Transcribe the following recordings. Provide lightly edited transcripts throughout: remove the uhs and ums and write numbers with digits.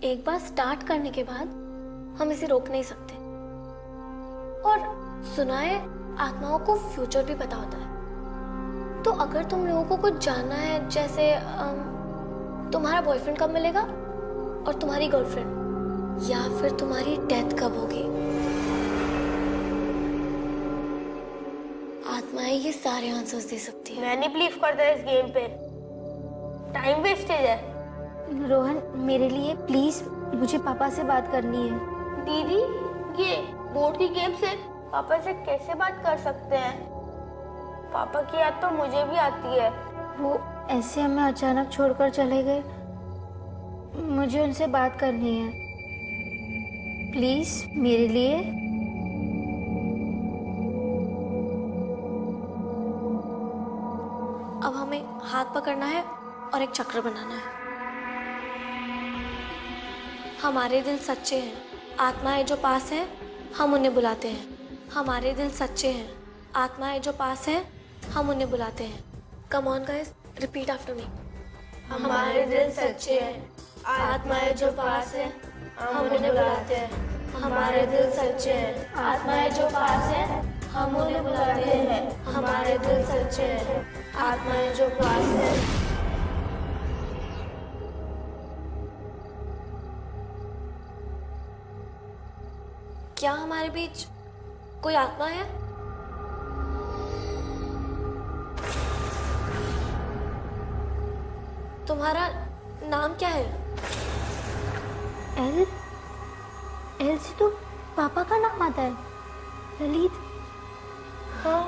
एक बार स्टार्ट करने के बाद हम इसे रोक नहीं सकते। और सुना है आत्माओं को फ्यूचर भी पता होता है। तो अगर तुम लोगों को कुछ जानना है, जैसे तुम्हारा बॉयफ्रेंड कब मिलेगा और तुम्हारी गर्लफ्रेंड, या फिर तुम्हारी डेथ कब होगी, आत्माएं ये सारे आंसर्स दे सकती है। मैं नहीं बिलीव करता इस गेम पे, टाइम वेस्टेज है। रोहन, मेरे लिए प्लीज, मुझे पापा से बात करनी है। दीदी, ये बोर्ड की गेम से पापा से कैसे बात कर सकते हैं? पापा की याद तो मुझे भी आती है। वो ऐसे हमें अचानक छोड़कर चले गए। मुझे उनसे बात करनी है, प्लीज मेरे लिए। अब हमें हाथ पकड़ना है और एक चक्र बनाना है। हमारे दिल सच्चे हैं, आत्माएं जो पास है हम उन्हें बुलाते हैं। हमारे दिल सच्चे हैं, आत्माएं जो पास है हम उन्हें बुलाते हैं। Come on guys, repeat after me. हमारे दिल सच्चे हैं, आत्माएं जो पास है हम उन्हें बुलाते हैं। हमारे दिल सच्चे हैं, आत्माएं जो पास है हम उन्हें बुलाते हैं। हमारे दिल सच्चे हैं, आत्माएं जो पास है। क्या हमारे बीच कोई आत्मा है? तुम्हारा नाम क्या है? एल एल से तो पापा का नाम आता है, ललित। हाँ,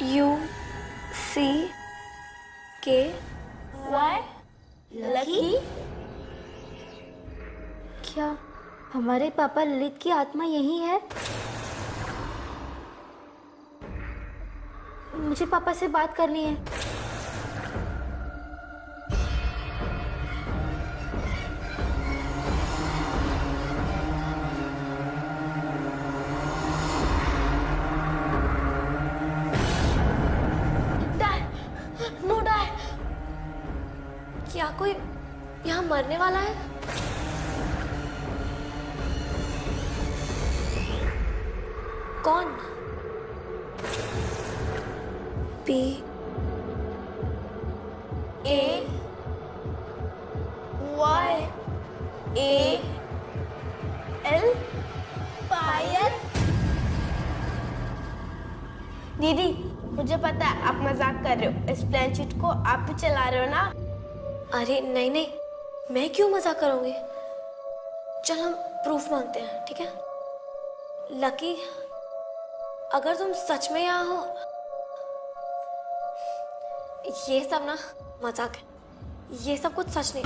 UCK। Y lucky. क्या हमारे पापा ललित की आत्मा यही है? मुझे पापा से बात करनी है। No die. क्या कोई यहाँ मरने वाला है? कौन? PAL। पायल। दीदी, मुझे पता है आप मजाक कर रहे हो। इस प्लान शीट को आप भी चला रहे हो ना? अरे नहीं नहीं, मैं क्यों मजाक करूंगी। चल हम प्रूफ मांगते हैं, ठीक है? लकी, अगर तुम सच में यहाँ हो, ये सब ना मजाक है, ये सब कुछ सच नहीं।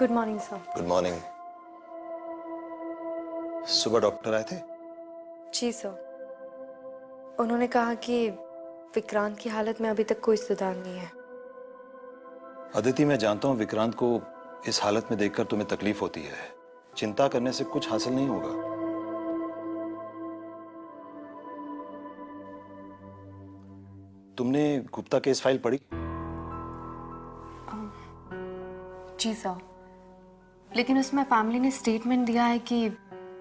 Good morning sir. Good morning. सुबह डॉक्टर आए थे? जी सर, उन्होंने कहा कि विक्रांत की हालत में अभी तक कोई सुधार नहीं है। अदिति, मैं जानता हूं विक्रांत को इस हालत में देखकर तुम्हें तकलीफ होती है। चिंता करने से कुछ हासिल नहीं होगा। तुमने गुप्ता केस फाइल पढ़ी? जी सर, लेकिन उसमें फैमिली ने स्टेटमेंट दिया है कि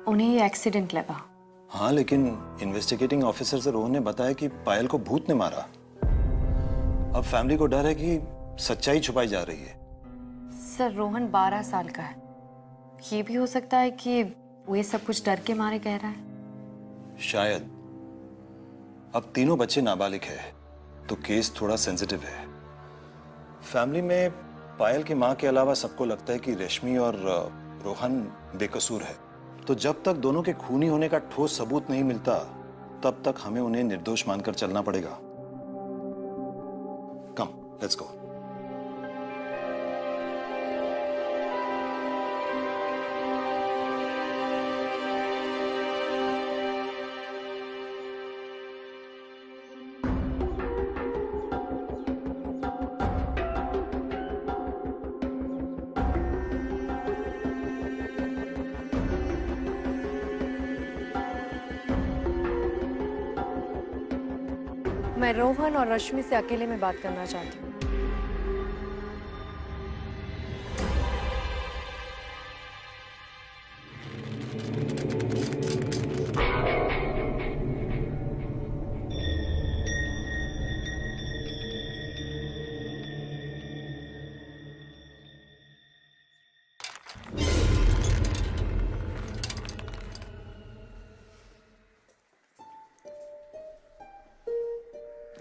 उन्हें ये एक्सीडेंट लगा। हाँ, लेकिन इन्वेस्टिगेटिंग ऑफिसर से रोहन ने बताया कि पायल को भूत ने मारा। अब फैमिली को डर है कि सच्चाई छुपाई जा रही है। सर, रोहन 12 साल का है, ये भी हो सकता है कि वो ये सब कुछ डर के मारे कह रहा है। शायद। अब तीनों बच्चे नाबालिग हैं, तो केस थोड़ा सेंसिटिव है। फैमिली में पायल की माँ के अलावा सबको लगता है कि रश्मि और रोहन बेकसूर है। तो जब तक दोनों के खूनी होने का ठोस सबूत नहीं मिलता तब तक हमें उन्हें निर्दोष मानकर चलना पड़ेगा। कम, लेट्स गो। मैं रोहन और रश्मि से अकेले में बात करना चाहती हूँ।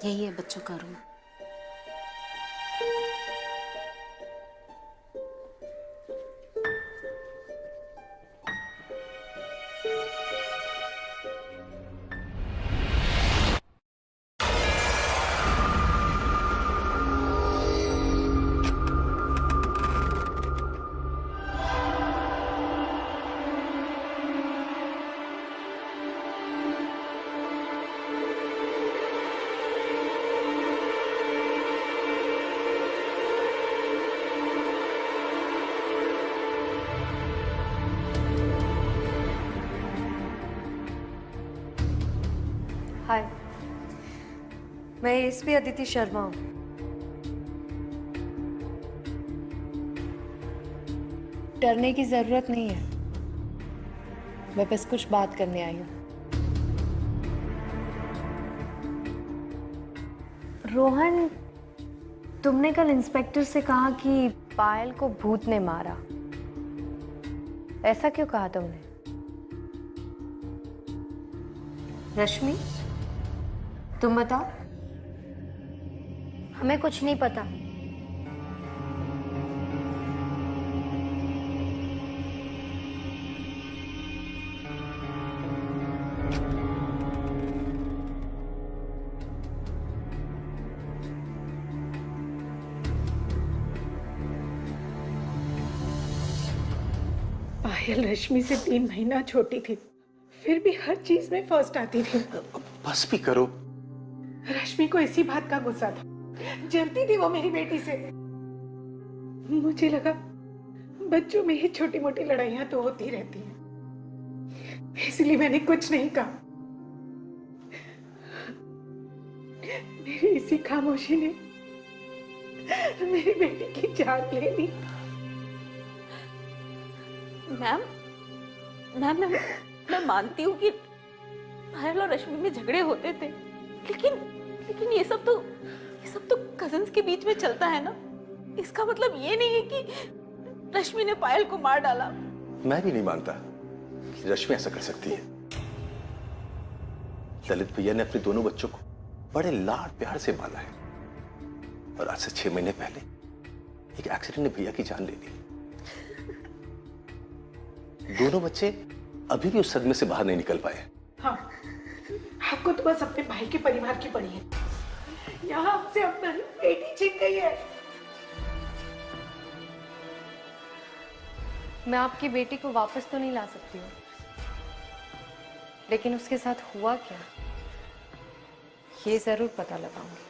यही है बच्चों का रूम। हाय, मैं एसपी अदिति शर्मा हूँ। डरने की जरूरत नहीं है, मैं बस कुछ बात करने आई हूँ। रोहन, तुमने कल इंस्पेक्टर से कहा कि पायल को भूत ने मारा। ऐसा क्यों कहा तुमने? रश्मि, तुम बताओ। हमें कुछ नहीं पता। पायल रश्मि से 3 महीना छोटी थी, फिर भी हर चीज में फर्स्ट आती थी। बस भी करो। रश्मि को इसी बात का गुस्सा था, जलती थी वो मेरी बेटी से। मुझे लगा बच्चों में ही छोटी मोटी लड़ाइयां तो होती रहती हैं, इसलिए मैंने कुछ नहीं कहा। मेरी इसी खामोशी ने मेरी बेटी की जान ले ली। मैम मैं मानती हूँ कि पायल और रश्मि में झगड़े होते थे, लेकिन ये सब तो कजिन्स के बीच में चलता है ना। इसका मतलब ये नहीं है कि रश्मि ने पायल को मार डाला। मैं भी नहीं मानता कि रश्मि ऐसा कर सकती है। ललित भैया ने अपने दोनों बच्चों को बड़े लाड प्यार से पाला है, और आज से 6 महीने पहले एक एक्सीडेंट ने भैया की जान ले ली। दोनों बच्चे अभी भी उस सदमे से बाहर नहीं निकल पाए। हाँ, आपको तो बस अपने भाई के परिवार की पड़ी है। यहाँ हमसे अपना बेटी छीन गई है। मैं आपकी बेटी को वापस तो नहीं ला सकती हूँ, लेकिन उसके साथ हुआ क्या ये जरूर पता लगाऊंगी।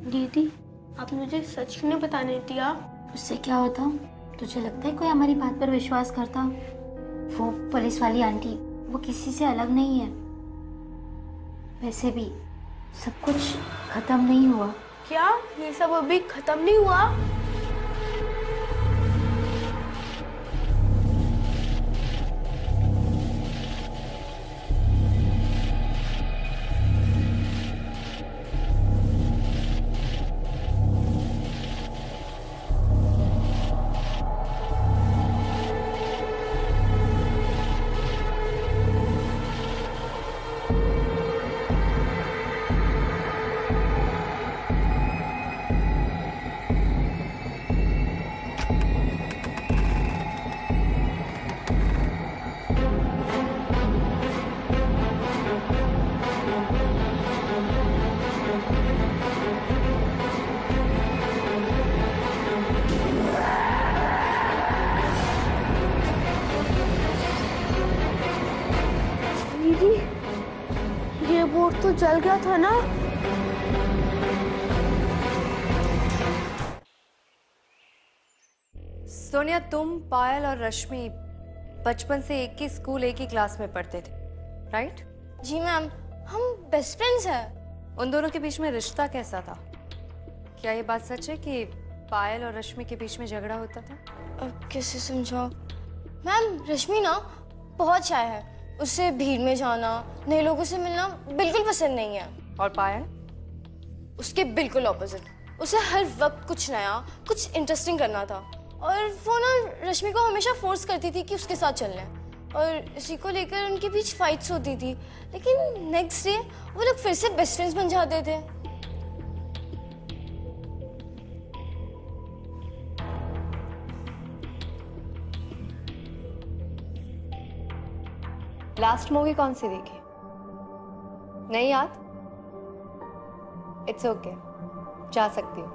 दीदी, आपने मुझे सच क्यों नहीं बताने दिया? उससे क्या होता? तुझे लगता है कोई हमारी बात पर विश्वास करता? वो पुलिस वाली आंटी, वो किसी से अलग नहीं है। वैसे भी सब कुछ खत्म नहीं हुआ। क्या ये सब अभी खत्म नहीं हुआ? तो जल गया था ना? सोनिया, तुम, पायल और रश्मि बचपन से एक ही स्कूल, एक ही क्लास में पढ़ते थे, राइट? जी मैम, हम बेस्ट फ्रेंड्स हैं। उन दोनों के बीच में रिश्ता कैसा था? क्या ये बात सच है कि पायल और रश्मि के बीच में झगड़ा होता था? अब कैसे समझाओ? मैम, रश्मि ना बहुत शाय है। उसे भीड़ में जाना, नए लोगों से मिलना बिल्कुल पसंद नहीं है। और पायल? उसके बिल्कुल ऑपोजिट। उसे हर वक्त कुछ नया, कुछ इंटरेस्टिंग करना था। और वो ना रश्मि को हमेशा फोर्स करती थी कि उसके साथ चलने, और इसी को लेकर उनके बीच फाइट्स होती थी। लेकिन नेक्स्ट डे वो लोग फिर से बेस्ट फ्रेंड्स बन जाते थे। लास्ट मूवी कौन सी देखी? नहीं याद? इट्स ओके, जा सकती हूँ।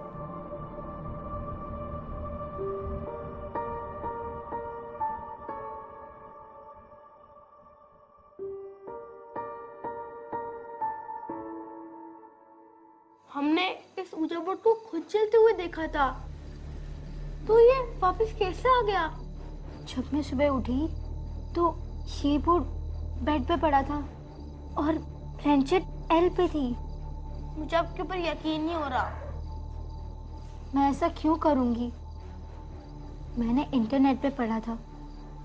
हमने इस ऊर्जा बोर्ड को खुद चलते हुए देखा था, तो ये वापस कैसे आ गया? जब मैं सुबह उठी तो ये बोर्ड बेड पे पड़ा था और ब्लैंकेट एल पे थी। मुझे आपके ऊपर यकीन नहीं हो रहा। मैं ऐसा क्यों करूंगी? मैंने इंटरनेट पे पढ़ा था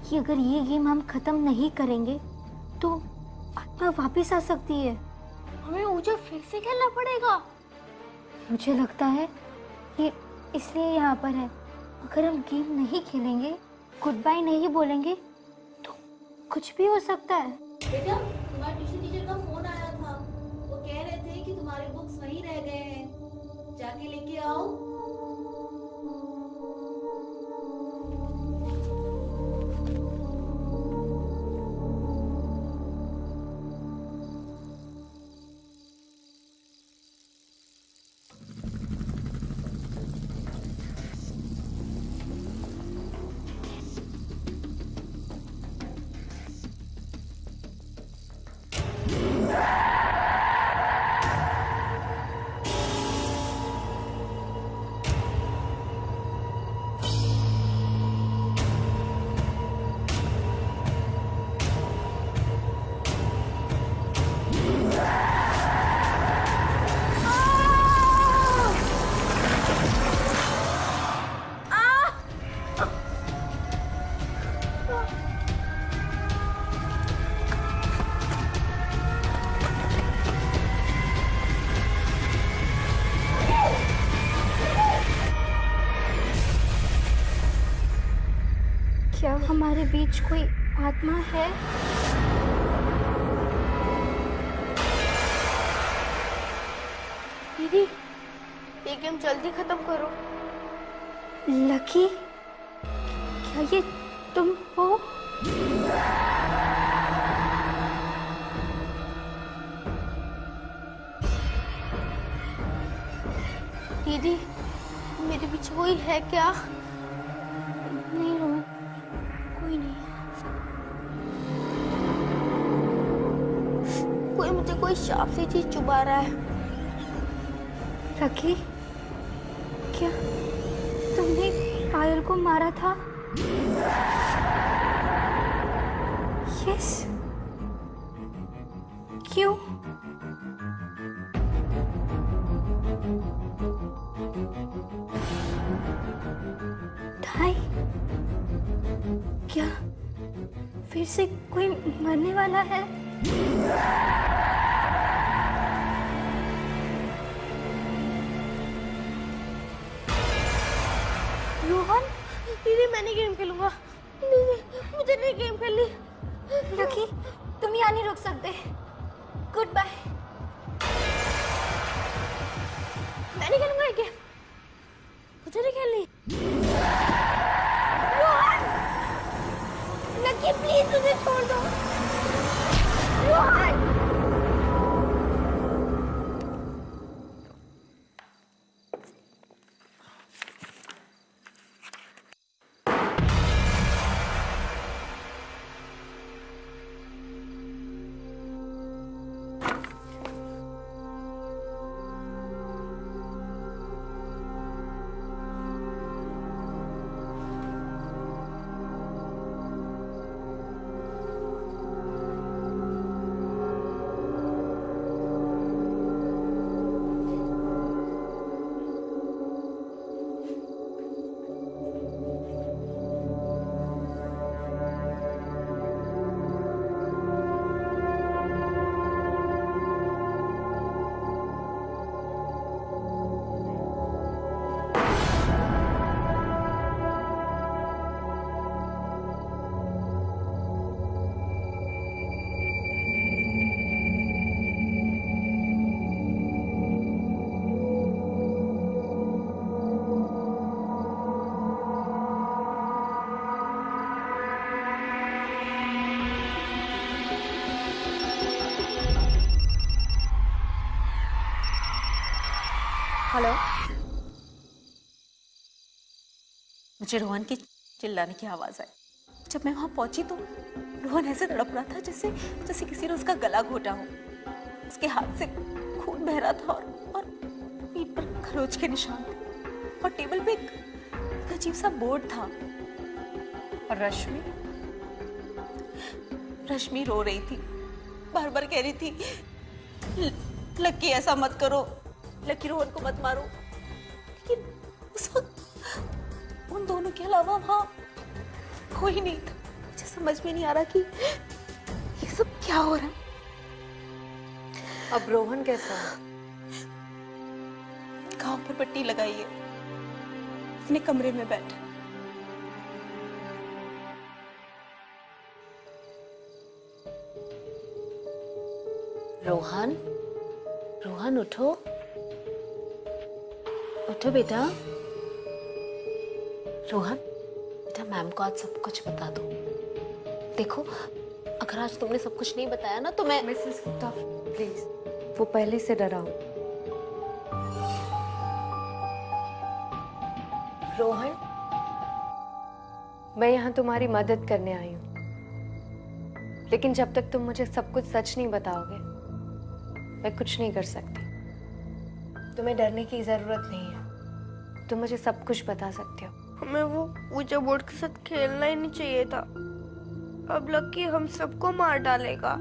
कि अगर ये गेम हम खत्म नहीं करेंगे तो आत्मा वापस आ सकती है। हमें ऊर्जा फिर से खेलना पड़ेगा। मुझे लगता है ये इसलिए यहाँ पर है। अगर हम गेम नहीं खेलेंगे, गुड बाय नहीं बोलेंगे, तो कुछ भी हो सकता है। बेटा, तुम्हारे ट्यूशन टीचर का फोन आया था। वो कह रहे थे कि तुम्हारे बुक्स वहीं रह गए हैं, जाके लेके आओ। क्या हमारे बीच कोई आत्मा है? दीदी, ये गेम जल्दी खत्म करो। लकी, क्या ये तुम हो? दीदी, मेरे पीछे कोई है क्या? नहीं रोहन, कोई नहीं। कोई मुझे कोई शाप सी चीज चुभा रहा है। लकी, क्या तुमने पायल को मारा था? यस। क्यों? ढाई? क्या फिर से कोई मरने वाला है? रोहन, दीदी, मैं नहीं गेम खेलूंगा। दीदी, मुझे नहीं गेम खेलनी। लकी, तुम यहाँ नहीं रुक सकते। Goodbye. मैं नहीं खेलूंगा ये गेम। मुझे नहीं खेलनी। लकी, प्लीज मुझे छोड़ दो। रोहन! हेलो। मुझे रोहन की चिल्लाने की आवाज आई। जब मैं वहां पहुंची तो रोहन ऐसे तड़प रहा था जैसे जैसे किसी ने उसका गला घोटा हो। उसके हाथ से खून बह रहा था और पीठ पर खरोच के निशान थे और टेबल पे एक अजीब सा बोर्ड था। और रश्मि रो रही थी, बार बार कह रही थी लकी ऐसा मत करो, लकी रोहन को मत मारो। लेकिन उस वक्त उन दोनों के अलावा वहां कोई नहीं था। मुझे समझ में नहीं आ रहा कि ये सब क्या हो रहा है। अब रोहन कैसा है? घाव पर पट्टी लगाई है, अपने कमरे में बैठा। रोहन, रोहन उठो, उठो बेटा। रोहन बेटा, मैम को आज सब कुछ बता दो। देखो, अगर आज तुमने सब कुछ नहीं बताया ना तो मैं मिसेस गुप्ता प्लीज, वो पहले से डरा हूं। रोहन, मैं यहाँ तुम्हारी मदद करने आई हूँ, लेकिन जब तक तुम मुझे सब कुछ सच नहीं बताओगे मैं कुछ नहीं कर सकती। तुम्हें डरने की जरूरत नहीं है, तुम मुझे सब कुछ बता सकते हो। हमें वो ऊंचा बोर्ड के साथ खेलना ही नहीं चाहिए था। अब लकी हम सबको मार डालेगा।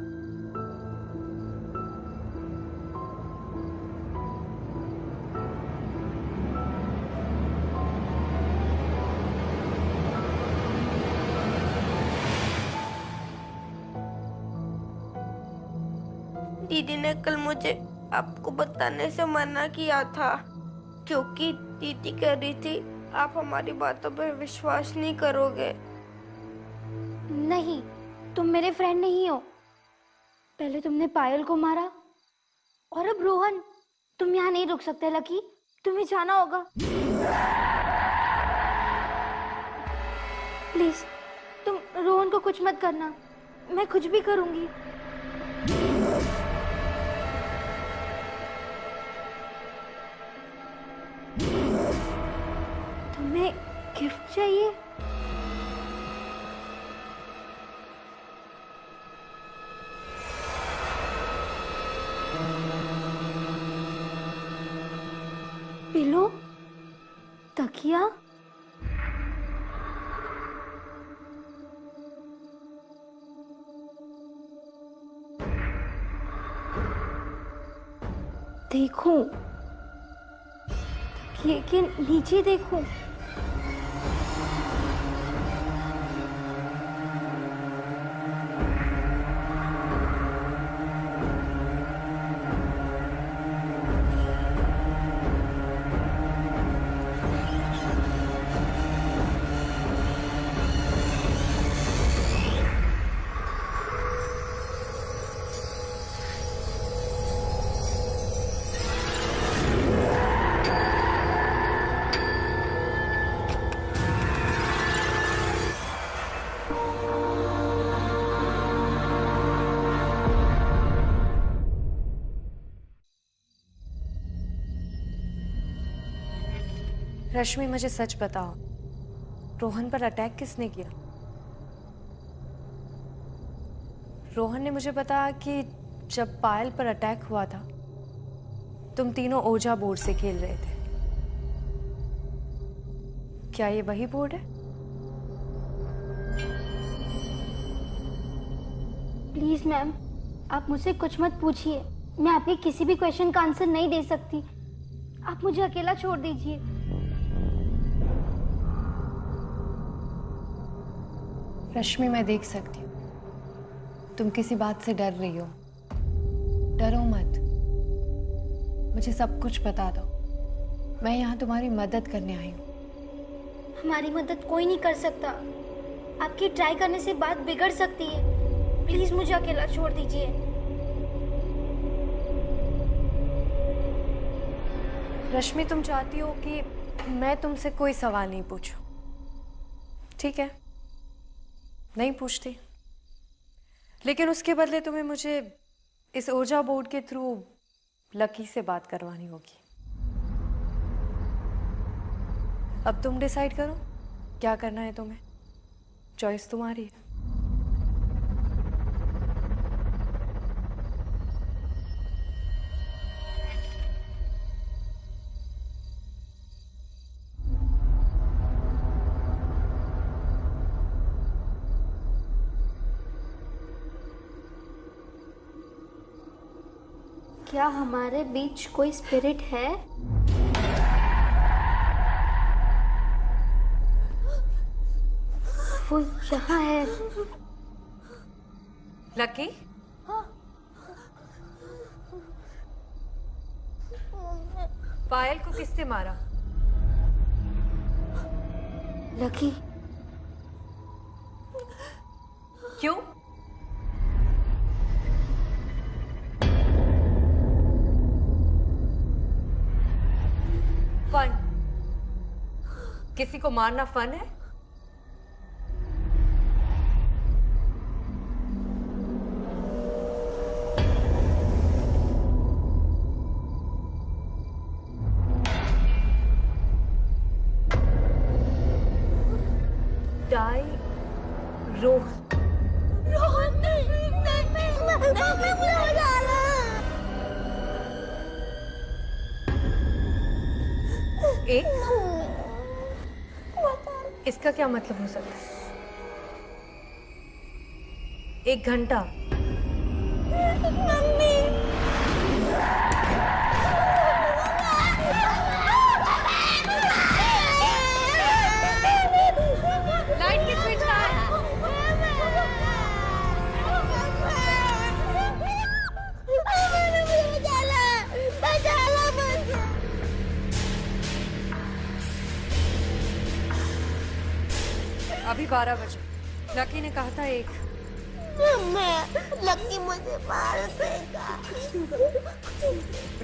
दीदी ने कल मुझे आपको बताने से मना किया था, क्योंकि दीदी कह रही थी आप हमारी बातों पर विश्वास नहीं करोगे। नहीं, तुम मेरे फ्रेंड नहीं हो। पहले तुमने पायल को मारा और अब रोहन। तुम यहाँ नहीं रुक सकते लकी, तुम्हें जाना होगा। प्लीज तुम रोहन को कुछ मत करना, मैं कुछ भी करूंगी। तुम्हें गिफ्ट चाहिए? पिलो, तकिया, देखो तकिए के नीचे देखो। रश्मि, मुझे सच बताओ, रोहन पर अटैक किसने किया? रोहन ने मुझे बताया कि जब पायल पर अटैक हुआ था तुम तीनों ओजा बोर्ड से खेल रहे थे। क्या ये वही बोर्ड है? प्लीज मैम, आप मुझसे कुछ मत पूछिए। मैं आपके किसी भी क्वेश्चन का आंसर नहीं दे सकती। आप मुझे अकेला छोड़ दीजिए। रश्मि, मैं देख सकती हूँ तुम किसी बात से डर रही हो। डरो मत, मुझे सब कुछ बता दो। मैं यहाँ तुम्हारी मदद करने आई हूँ। हमारी मदद कोई नहीं कर सकता। आपकी ट्राई करने से बात बिगड़ सकती है। प्लीज मुझे अकेला छोड़ दीजिए। रश्मि, तुम चाहती हो कि मैं तुमसे कोई सवाल नहीं पूछूं, ठीक है? नहीं पूछती, लेकिन उसके बदले तुम्हें मुझे इस ओजा बोर्ड के थ्रू लकी से बात करवानी होगी। अब तुम डिसाइड करो क्या करना है तुम्हें, चॉइस तुम्हारी है। क्या हमारे बीच कोई स्पिरिट है? वो यहाँ है। लकी, पायल को किसने मारा? लकी, क्यों? फन? किसी को मारना फन है? डाई रोहन एक, इसका क्या मतलब हो सकता है? 1 घंटा? लाइट की स्विच कहाँ है? अभी 12 बजे। लकी ने कहा था 1। लकी मुझे मार देगा।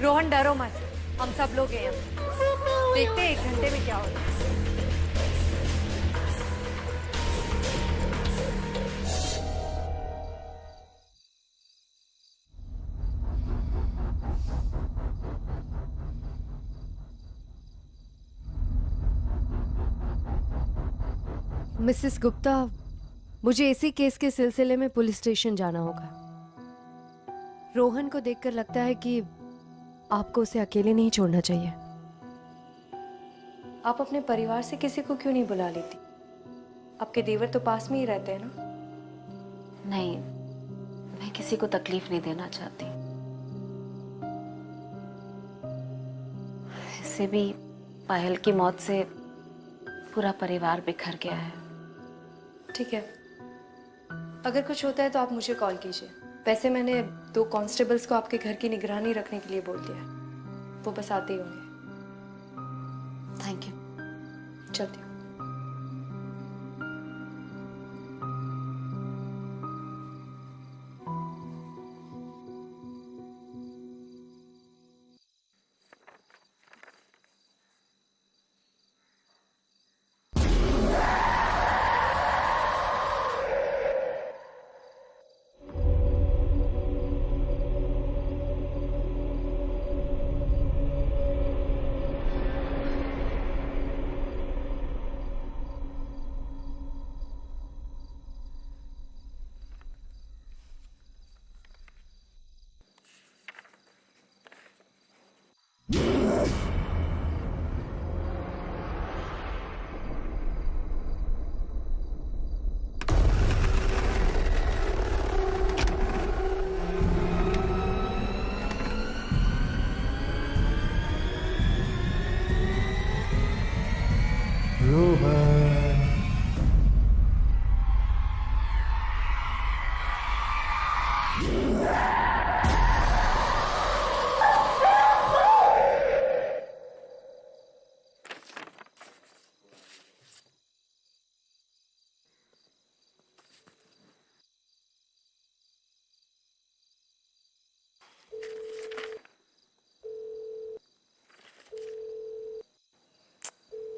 रोहन डरो मत, हम सब लोग हैं यहाँ। देखते हैं 1 घंटे में क्या होता है। मिसेस गुप्ता, मुझे इसी केस के सिलसिले में पुलिस स्टेशन जाना होगा। रोहन को देखकर लगता है कि आपको उसे अकेले नहीं छोड़ना चाहिए। आप अपने परिवार से किसी को क्यों नहीं बुला लेती? आपके देवर तो पास में ही रहते हैं ना? नहीं, मैं किसी को तकलीफ नहीं देना चाहती। इससे भी पायल की मौत से पूरा परिवार बिखर गया है। ठीक है, अगर कुछ होता है तो आप मुझे कॉल कीजिए। वैसे मैंने 2 कांस्टेबल्स को आपके घर की निगरानी रखने के लिए बोल दिया है, वो बस आते ही होंगे। Thank you. चलती हूँ।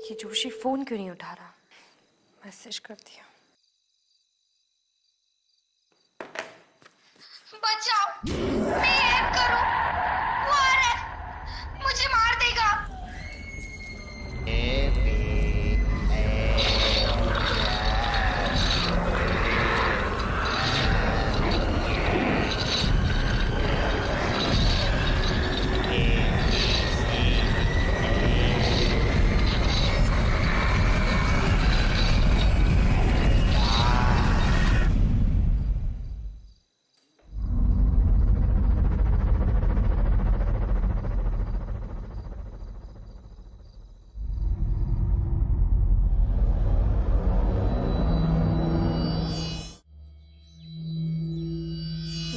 ये जोशी फोन क्यों नहीं उठा रहा? मैसेज कर दिया। बचाओ, मैं हेल्प करूं। वो आ रहा है, मुझे मार देगा।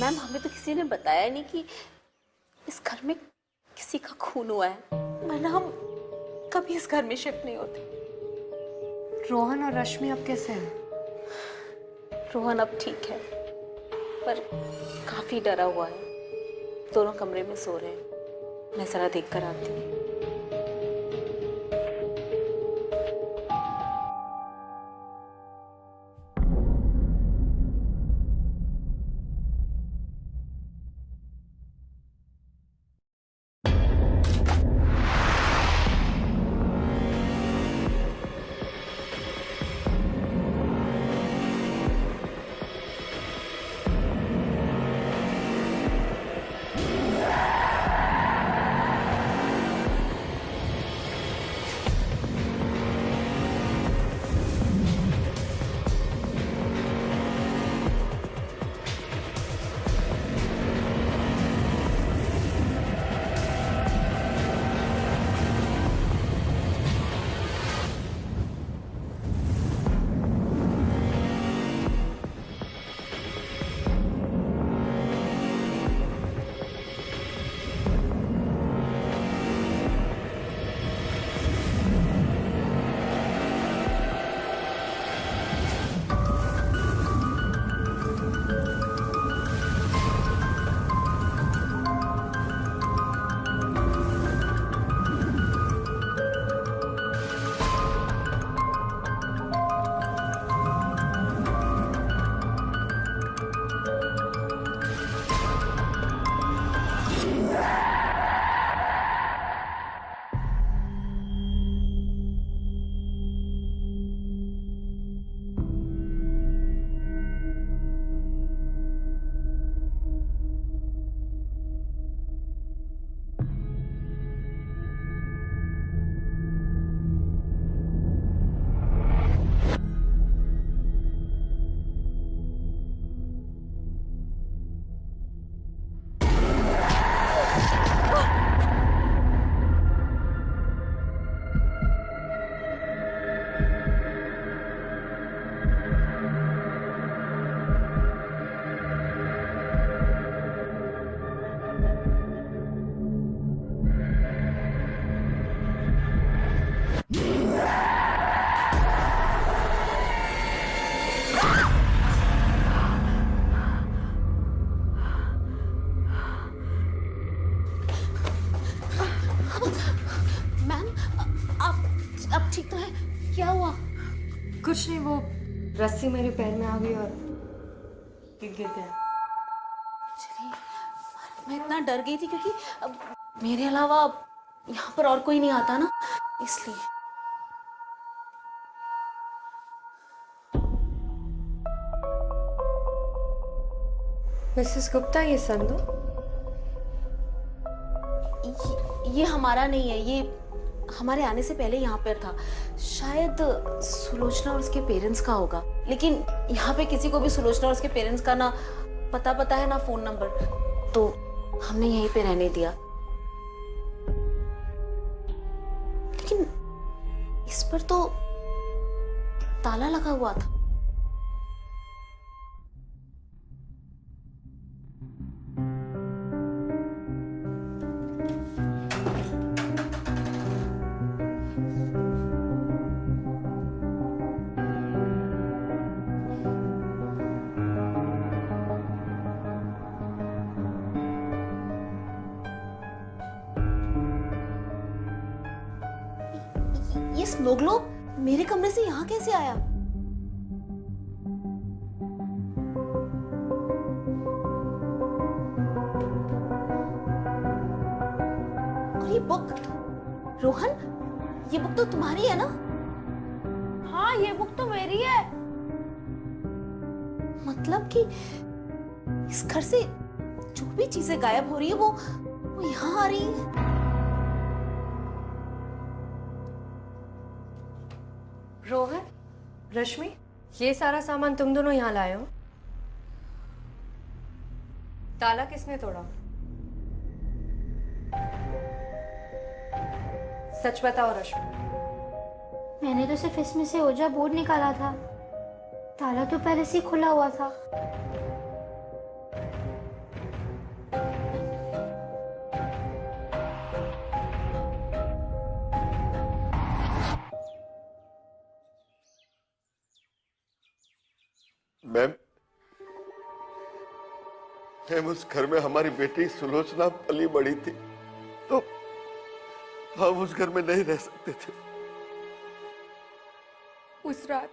मैम हमें तो किसी ने बताया नहीं कि इस घर में किसी का खून हुआ है, वरना हम कभी इस घर में शिफ्ट नहीं होते। रोहन और रश्मि अब कैसे हैं? रोहन अब ठीक है, पर काफी डरा हुआ है। दोनों कमरे में सो रहे हैं। मैं जरा देख कर आती हूँ। कुछ नहीं, वो रस्सी मेरे पैर में आ गई और गिर गया। मैं इतना डर गई थी क्योंकि अब मेरे अलावा यहाँ पर और कोई नहीं आता ना, इसलिए। मिसेस गुप्ता, ये संदू? ये हमारा नहीं है, ये हमारे आने से पहले यहाँ पर था। शायद सुलोचना और उसके पेरेंट्स का होगा, लेकिन यहाँ पे किसी को भी सुलोचना और उसके पेरेंट्स का ना पता है ना फोन नंबर, तो हमने यहीं पे रहने दिया। लेकिन इस पर तो ताला लगा हुआ था। ये स्नो ग्लोब मेरे कमरे से यहाँ कैसे आया? और ये बुक, रोहन, ये बुक तो तुम्हारी है ना? हाँ, ये बुक तो मेरी है। मतलब कि इस घर से जो भी चीजें गायब हो रही है वो यहाँ आ रही है। रोहन, रश्मि, ये सारा सामान तुम दोनों यहाँ लाए हो? ताला किसने तोड़ा? सच बताओ रश्मि। मैंने तो सिर्फ इसमें से ओजा बोर्ड निकाला था, ताला तो पहले से ही खुला हुआ था। टाइम उस घर में हमारी बेटी सुलोचना पली बड़ी थी तो हम उस घर में नहीं रह सकते थे। उस रात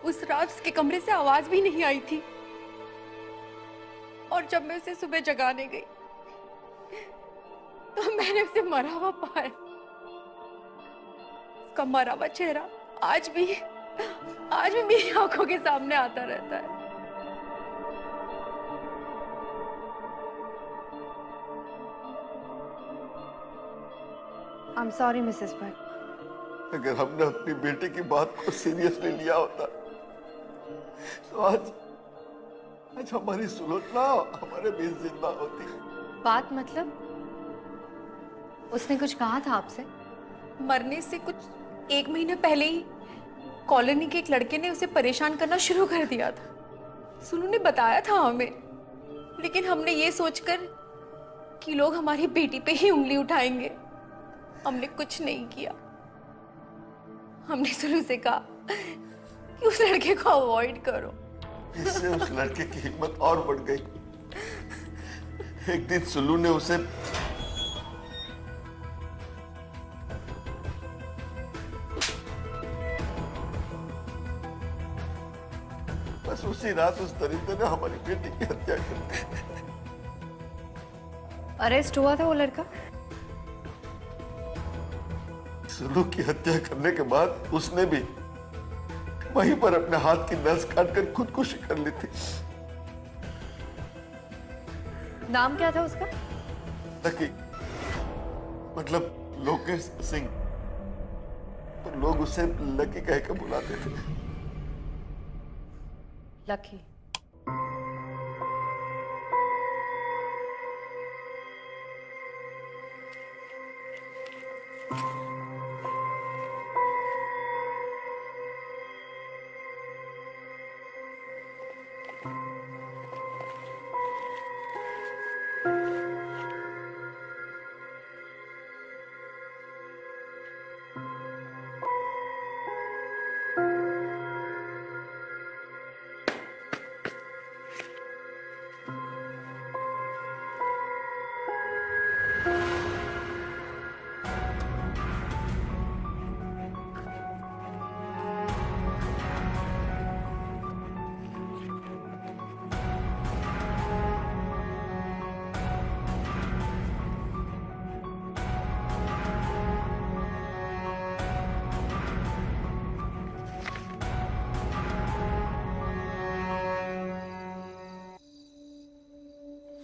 उसके कमरे से आवाज भी नहीं आई थी, और जब मैं उसे सुबह जगाने गई तो मैंने उसे मरा हुआ पाया। उसका मरा हुआ चेहरा आज भी मेरी आंखों के सामने आता रहता है। I'm sorry, Mrs. Bhatt. अगर हमने अपनी बेटी की बात को सीरियसली लिया होता तो आज हमारी सुलोचना हमारे बीच जिंदा होती। बात मतलब? उसने कुछ कहा था आपसे? मरने से कुछ 1 महीने पहले ही कॉलोनी के एक लड़के ने उसे परेशान करना शुरू कर दिया था। सुनू ने बताया था हमें, लेकिन हमने ये सोचकर कि लोग हमारी बेटी पे ही उंगली उठाएंगे, हमने कुछ नहीं किया। हमने सुनू से कहा कि उस लड़के को अवॉइड करो। इससे उस लड़के की हिम्मत और बढ़ गई। एक दिन सुल्लू ने उसे बस उसी रात उस दरिंदे ने हमारी बेटी की हत्या कर दी। अरेस्ट हुआ था वो लड़का? सुल्लू की हत्या करने के बाद उसने भी वहीं पर अपने हाथ की नस काटकर खुदकुशी कर ली थी। नाम क्या था उसका? लकी, मतलब लोकेश सिंह, तो लोग उसे लकी कह के बुलाते थे। लकी।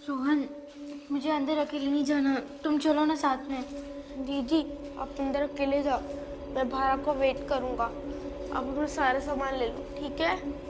रोहन, मुझे अंदर अकेले नहीं जाना, तुम चलो ना साथ में। दीदी आप अंदर अकेले जाओ, मैं बाहर आपको वेट करूंगा। आप अपना सारा सामान ले लो, ठीक है?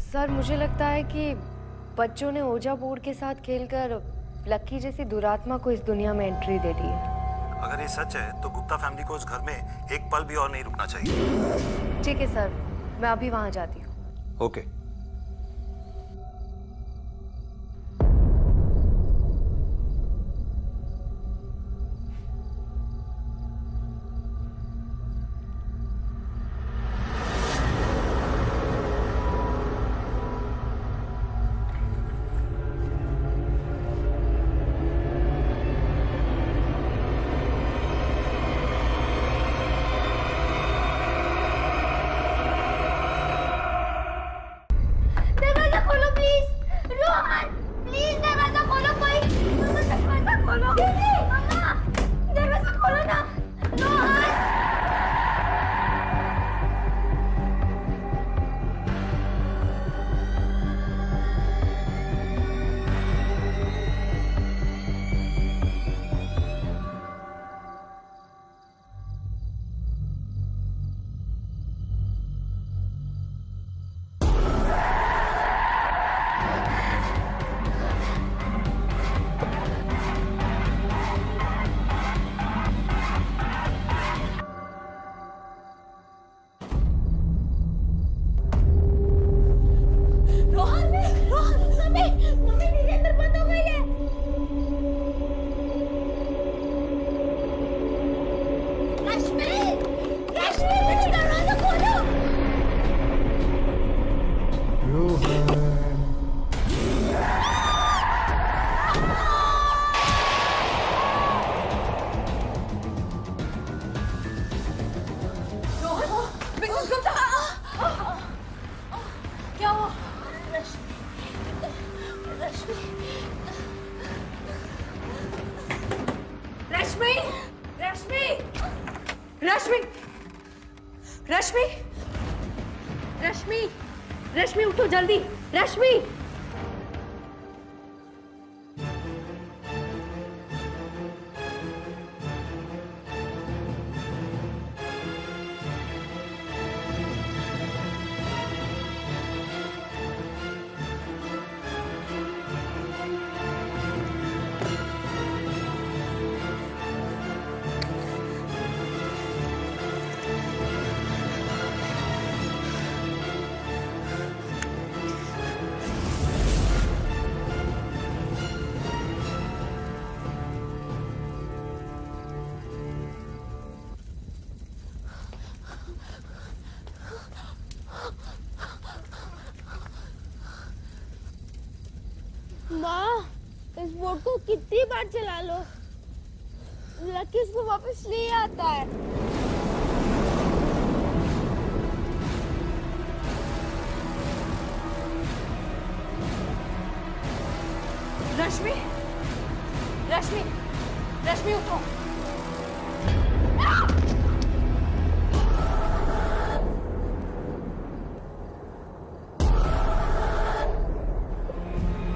सर, मुझे लगता है कि बच्चों ने ओजा बोर्ड के साथ खेलकर लकी जैसी दुरात्मा को इस दुनिया में एंट्री दे दी है। अगर ये सच है तो गुप्ता फैमिली को उस घर में एक पल भी और नहीं रुकना चाहिए। ठीक है सर, मैं अभी वहां जाती हूँ। ओके। क्या हुआ? रश्मि, रश्मि, रश्मि, रश्मि, रश्मि, रश्मि उठो जल्दी, रश्मि। माँ, इस बोट को कितनी बार चला लो, लकी इसको वापस नहीं आता है। रश्मि, रश्मि, रश्मि उठो।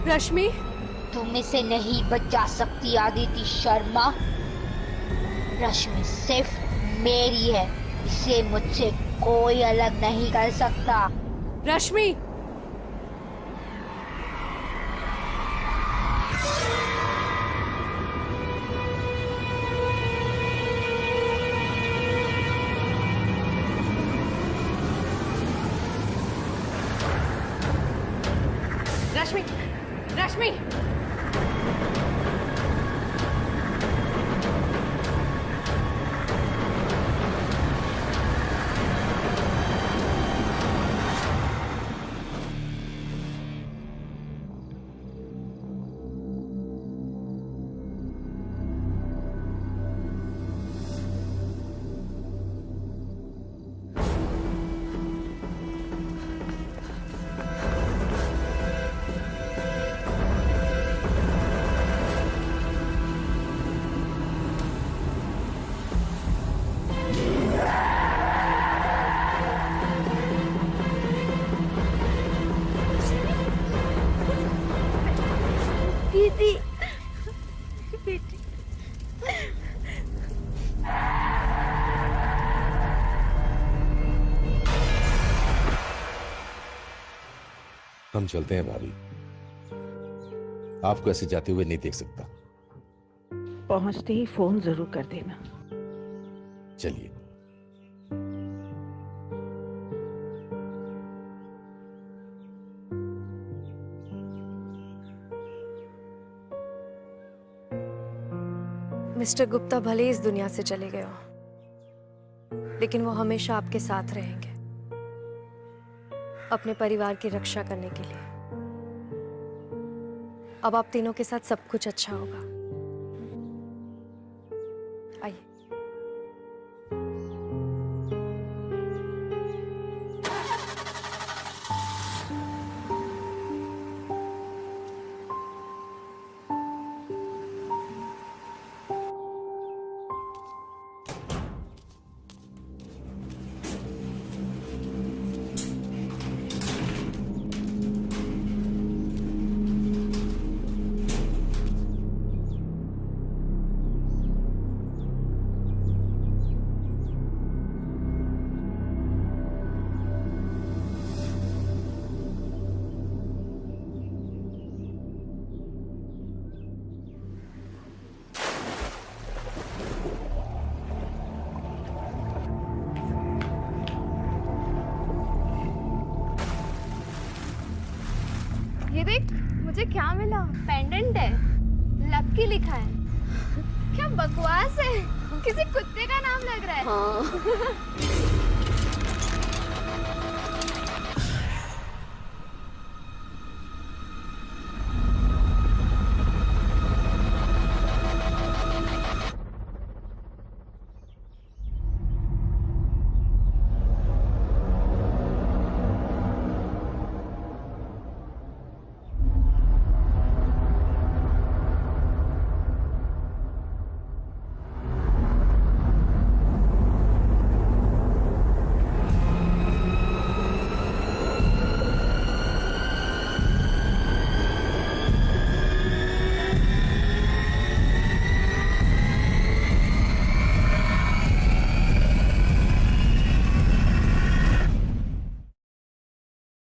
रश्मि, तुम इसे नहीं बचा सकती आदिति शर्मा। रश्मि सिर्फ मेरी है, इसे मुझसे कोई अलग नहीं कर सकता। रश्मि, रश्मि, रश्मि, दीदी, हम चलते हैं भाभी, आपको ऐसे जाते हुए नहीं देख सकता। पहुंचते ही फोन जरूर कर देना। चलिए। मिस्टर गुप्ता भले इस दुनिया से चले गए हो, लेकिन वो हमेशा आपके साथ रहेंगे, अपने परिवार की रक्षा करने के लिए। अब आप तीनों के साथ सब कुछ अच्छा होगा। आइए। ये देख, मुझे क्या मिला? पेंडेंट है, लकी लिखा है। क्या बकवास है, किसी कुत्ते का नाम लग रहा है। हाँ।